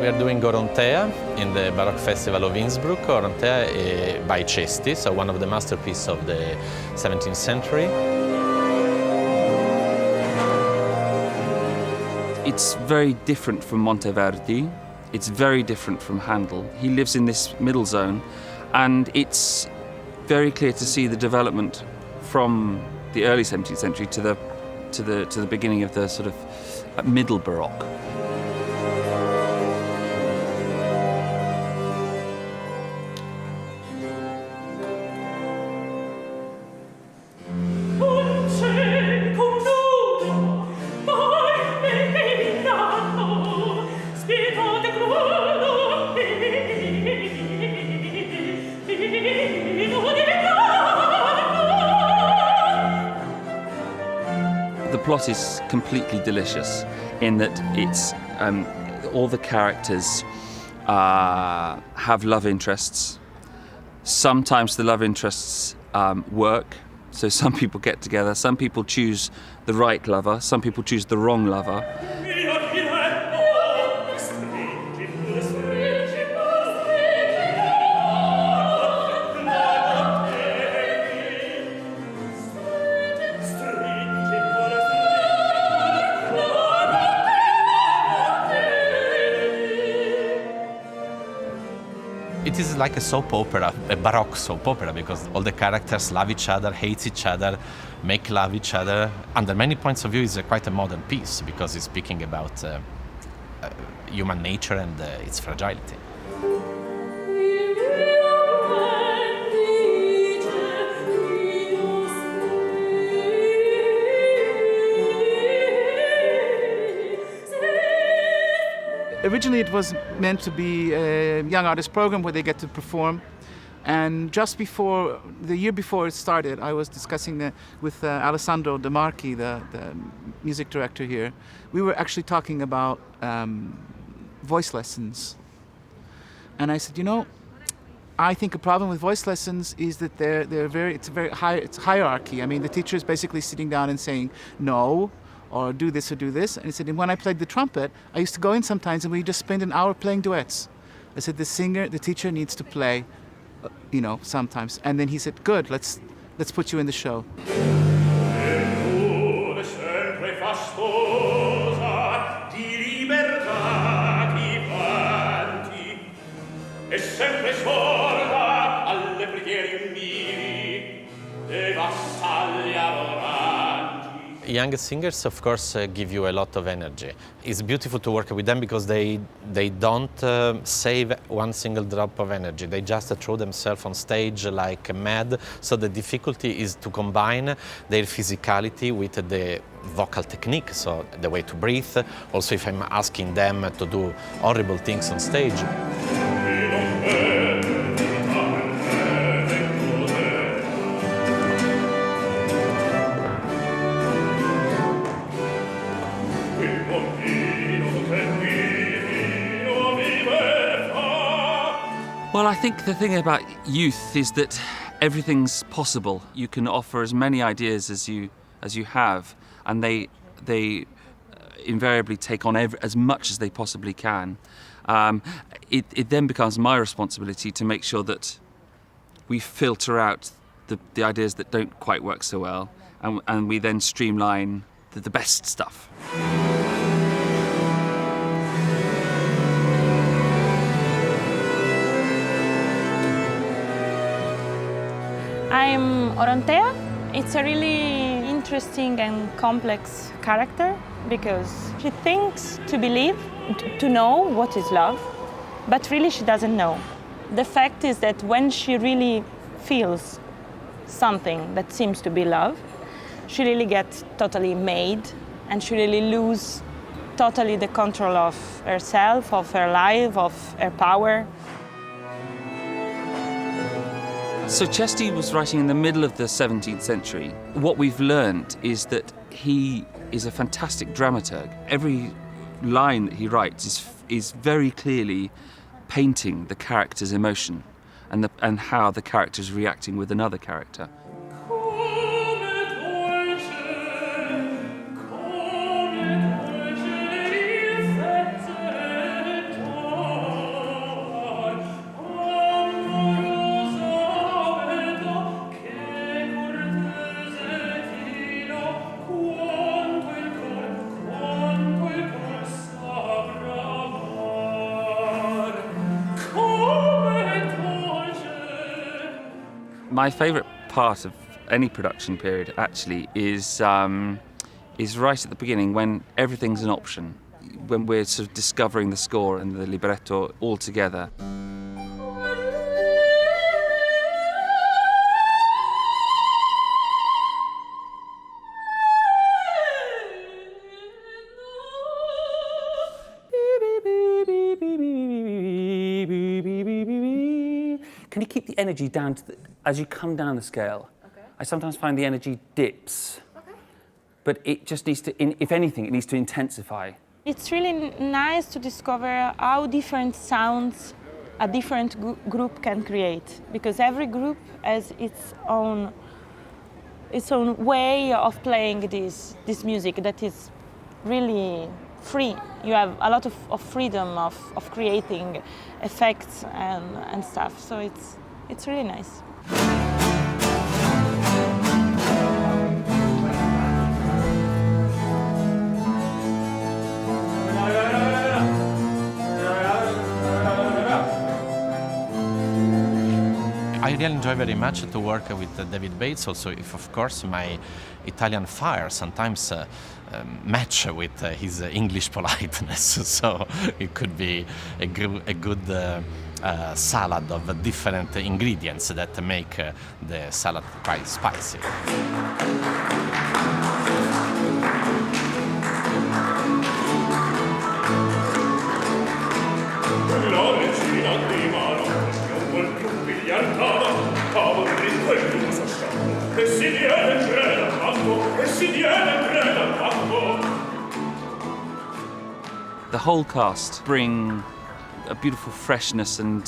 We are doing ORONTEA in the Baroque Festival of Innsbruck. ORONTEA by Cesti, so one of the masterpieces of the 17th century. It's very different from Monteverdi. It's very different from Handel. He lives in this middle zone, and it's very clear to see the development from the early 17th century to the beginning of the sort of middle Baroque. The plot is completely delicious in that it's all the characters have love interests. Sometimes the love interests work, so some people get together, some people choose the right lover, some people choose the wrong lover. It is like a soap opera, a Baroque soap opera, because all the characters love each other, hate each other, make love each other. Under many points of view, it's quite a modern piece because it's speaking about human nature and its fragility. Originally it was meant to be a young artist program where they get to perform, and just before, the year before it started, I was discussing with Alessandro De Marchi, the music director here. We were actually talking about voice lessons, and I said, you know, I think a problem with voice lessons is that it's hierarchy. I mean, the teacher is basically sitting down and saying no, or do this or do this. And he said, and when I played the trumpet, I used to go in sometimes and we just spend an hour playing duets. I said, the teacher needs to play, sometimes. And then he said, good, let's put you in the show. Young singers, of course, give you a lot of energy. It's beautiful to work with them because they don't save one single drop of energy. They just throw themselves on stage like mad. So the difficulty is to combine their physicality with the vocal technique, so the way to breathe. Also, if I'm asking them to do horrible things on stage. Well, I think the thing about youth is that everything's possible. You can offer as many ideas as you have, and they invariably take on as much as they possibly can. It then becomes my responsibility to make sure that we filter out the ideas that don't quite work so well, and we then streamline the best stuff. I'm ORONTEA. It's a really interesting and complex character because she thinks to believe, to know what is love, but really she doesn't know. The fact is that when she really feels something that seems to be love, she really gets totally made and she really loses totally the control of herself, of her life, of her power. So Cesti was writing in the middle of the 17th century. What we've learned is that he is a fantastic dramaturg. Every line that he writes is very clearly painting the character's emotion and how the character is reacting with another character. My favourite part of any production period actually is right at the beginning, when everything's an option, when we're sort of discovering the score and the libretto all together. Can you keep the energy down to as you come down the scale? Okay. I sometimes find the energy dips, but it just needs to, if anything, it needs to intensify. It's really nice to discover how different sounds a different group can create, because every group has its own way of playing this music that is really free. You have a lot of freedom of creating effects and stuff, so it's really nice. I really enjoy very much to work with David Bates, also if, of course, my Italian fire sometimes match with his English politeness. So it could be a good salad of different ingredients that make the salad quite spicy. The whole cast bring a beautiful freshness and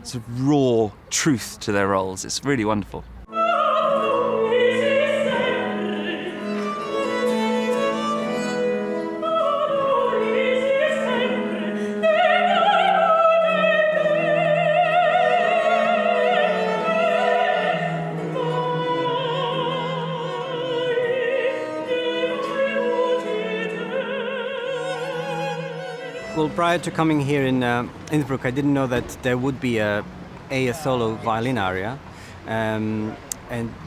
sort of raw truth to their roles. It's really wonderful. Well, prior to coming here in Innsbruck, I didn't know that there would be a solo violin aria, and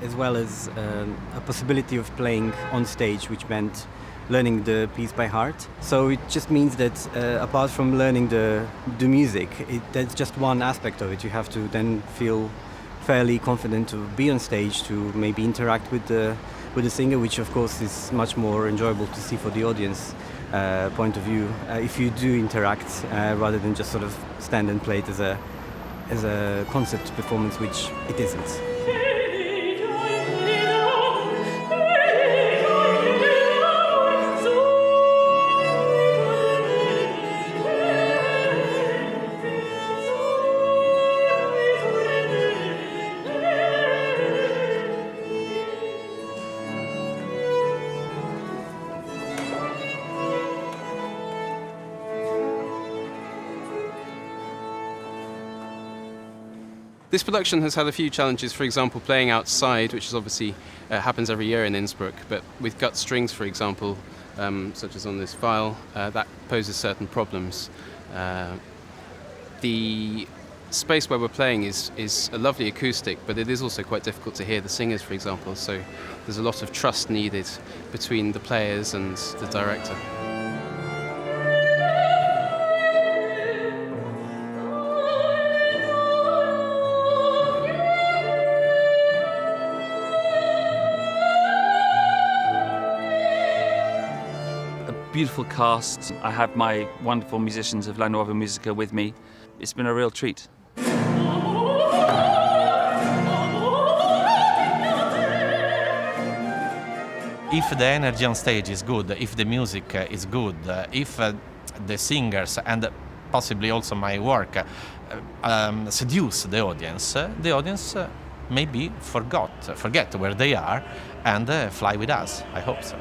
as well as a possibility of playing on stage, which meant learning the piece by heart. So it just means that apart from learning the music, that's just one aspect of it. You have to then feel fairly confident to be on stage, to maybe interact with the singer, which of course is much more enjoyable to see for the audience point of view if you do interact rather than just sort of stand and play it as a concert performance, which it isn't. This production has had a few challenges, for example, playing outside, which is obviously happens every year in Innsbruck, but with gut strings, for example, such as on this file, that poses certain problems. The space where we're playing is a lovely acoustic, but it is also quite difficult to hear the singers, for example, so there's a lot of trust needed between the players and the director. Beautiful cast. I have my wonderful musicians of La Nuova Musica with me. It's been a real treat. If the energy on stage is good, if the music is good, if the singers and possibly also my work seduce the audience maybe forget where they are and fly with us. I hope so.